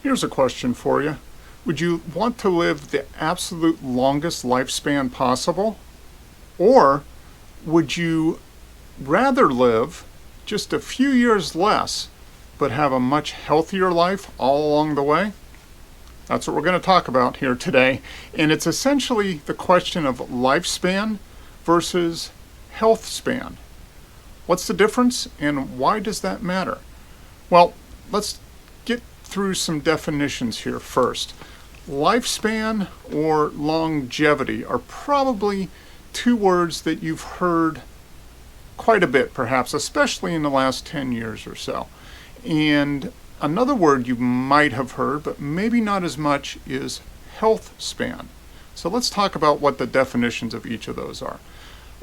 Here's a question for you. Would you want to live the absolute longest lifespan possible? Or would you rather live just a few years less, but have a much healthier life all along the way? That's what we're going to talk about here today. And it's essentially the question of lifespan versus health span. What's the difference and why does that matter? Well, let's get through some definitions here first. Lifespan or longevity are probably two words that you've heard quite a bit, perhaps, especially in the last 10 years or so. And another word you might have heard, but maybe not as much, is health span. So let's talk about what the definitions of each of those are.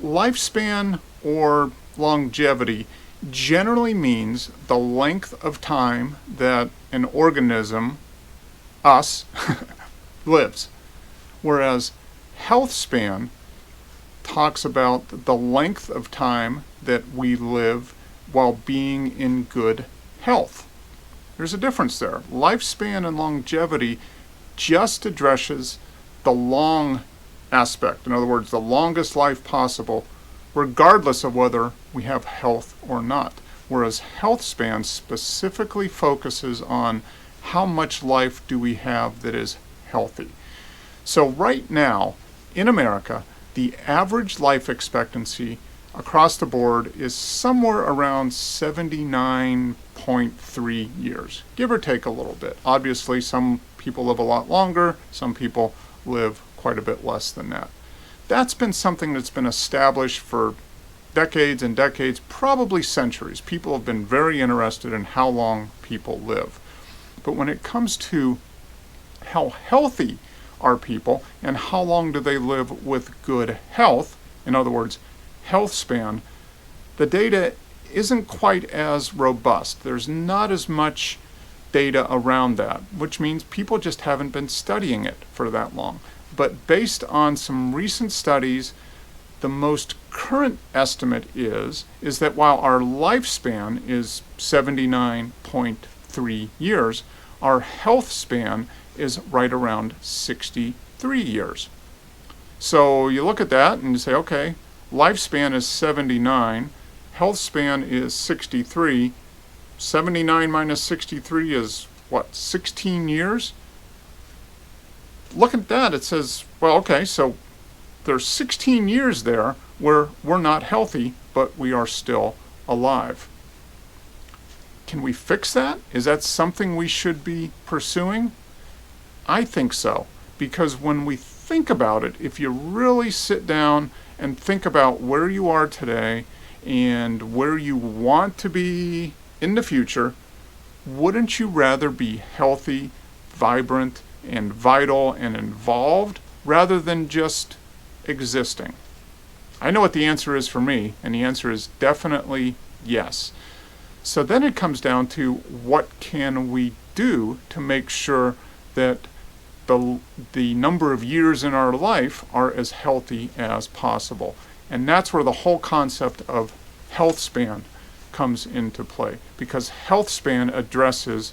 Lifespan or longevity generally means the length of time that an organism, us, lives. Whereas health span talks about the length of time that we live while being in good health. There's a difference there. Lifespan and longevity just addresses the long aspect. In other words, the longest life possible, regardless of whether we have health or not. Whereas health span specifically focuses on how much life do we have that is healthy. So right now, in America, the average life expectancy across the board is somewhere around 79.3 years, give or take a little bit. Obviously, some people live a lot longer, some people live quite a bit less than that. That's been something that's been established for decades and decades, probably centuries. People have been very interested in how long people live. But when it comes to how healthy are people and how long do they live with good health, in other words, health span, the data isn't quite as robust. There's not as much data around that, which means people just haven't been studying it for that long. But based on some recent studies, the most current estimate is that while our lifespan is 79.3 years, our health span is right around 63 years. So you look at that and you say, okay, lifespan is 79, health span is 63. 79 minus 63 is what, 16 years? Look at that, it says, well, okay, so there's 16 years there where we're not healthy, but we are still alive. Can we fix that? Is that something we should be pursuing? I think so, because when we think about it, if you really sit down and think about where you are today and where you want to be in the future, wouldn't you rather be healthy, vibrant, and vital and involved rather than just existing? I know what the answer is for me, and the answer is definitely yes. So then it comes down to what can we do to make sure that the number of years in our life are as healthy as possible. And that's where the whole concept of health span comes into play, because health span addresses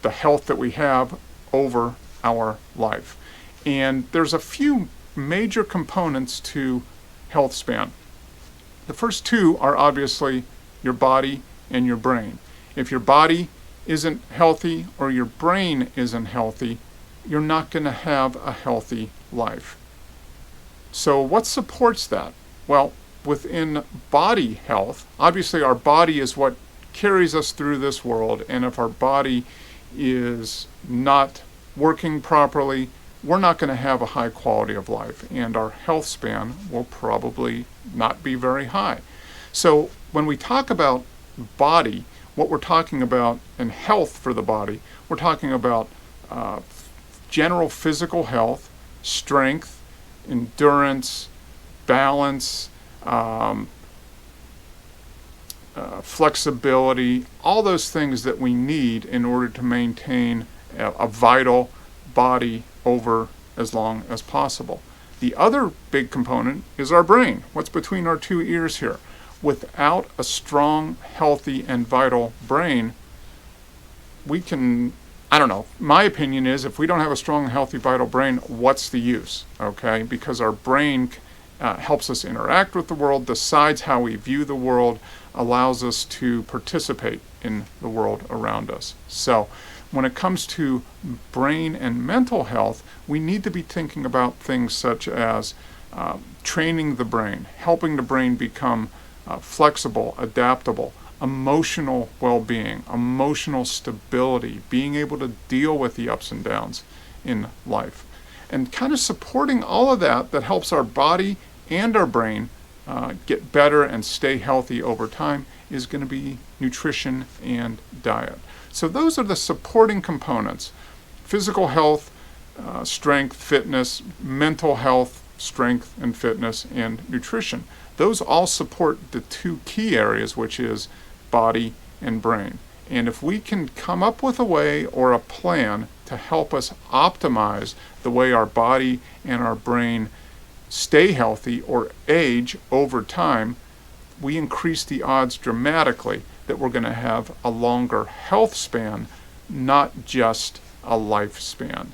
the health that we have over our life. And there's a few major components to health span. The first two are obviously your body and your brain. If your body isn't healthy or your brain isn't healthy, you're not going to have a healthy life. So what supports that? Well, within body health, obviously our body is what carries us through this world, and if our body is not working properly, we're not going to have a high quality of life, and our health span will probably not be very high. So when we talk about body, what we're talking about in health for the body, we're talking about general physical health, strength, endurance, balance, flexibility, all those things that we need in order to maintain a vital body over as long as possible. The other big component is our brain, what's between our two ears here. Without a strong, healthy, and vital brain, we can I don't know. My opinion is if we don't have a strong, healthy, vital brain, what's the use? Okay, because our brain helps us interact with the world, decides how we view the world, allows us to participate in the world around us. So when it comes to brain and mental health, we need to be thinking about things such as training the brain, helping the brain become flexible, adaptable, emotional well-being, emotional stability, being able to deal with the ups and downs in life. And kind of supporting all of that helps our body and our brain get better and stay healthy over time is going to be nutrition and diet. So those are the supporting components: physical health, strength, fitness; mental health, strength and fitness; and nutrition. Those all support the two key areas, which is body and brain. And if we can come up with a way or a plan to help us optimize the way our body and our brain stay healthy or age over time, we increase the odds dramatically that we're going to have a longer health span, not just a lifespan.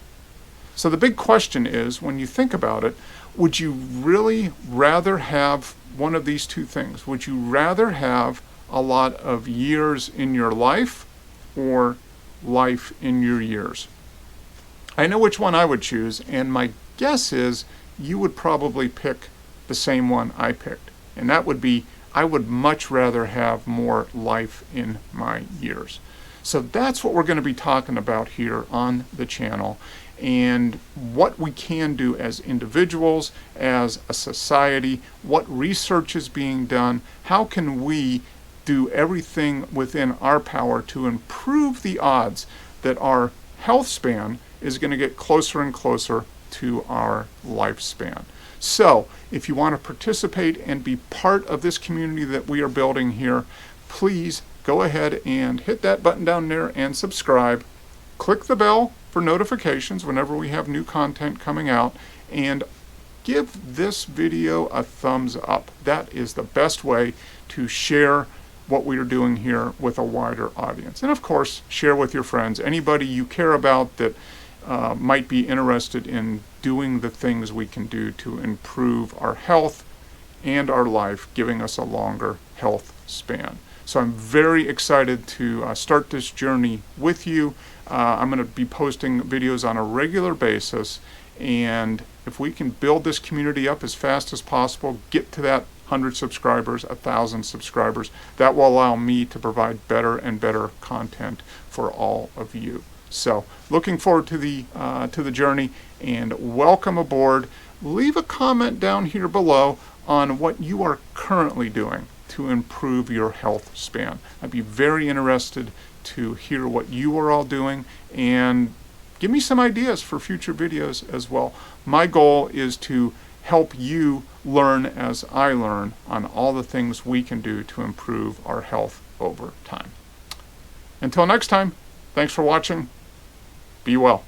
So the big question is, when you think about it, would you really rather have one of these two things? Would you rather have a lot of years in your life or life in your years? I know which one I would choose, and my guess is you would probably pick the same one I picked. And that would be, I would much rather have more life in my years. So that's what we're going to be talking about here on the channel, and what we can do as individuals, as a society, what research is being done, how can we do everything within our power to improve the odds that our health span is going to get closer and closer to our lifespan. So if you want to participate and be part of this community that we are building here, please go ahead and hit that button down there and subscribe. Click the bell for notifications whenever we have new content coming out, and give this video a thumbs up. That is the best way to share what we are doing here with a wider audience. And of course, share with your friends, anybody you care about that might be interested in doing the things we can do to improve our health and our life, giving us a longer health span. So I'm very excited to start this journey with you. I'm going to be posting videos on a regular basis, and if we can build this community up as fast as possible, get to that 100 subscribers, 1,000 subscribers, that will allow me to provide better and better content for all of you. So looking forward to the journey, and welcome aboard. Leave a comment down here below on what you are currently doing to improve your health span. I'd be very interested to hear what you are all doing, and give me some ideas for future videos as well. My goal is to help you learn as I learn on all the things we can do to improve our health over time. Until next time, thanks for watching. Be well.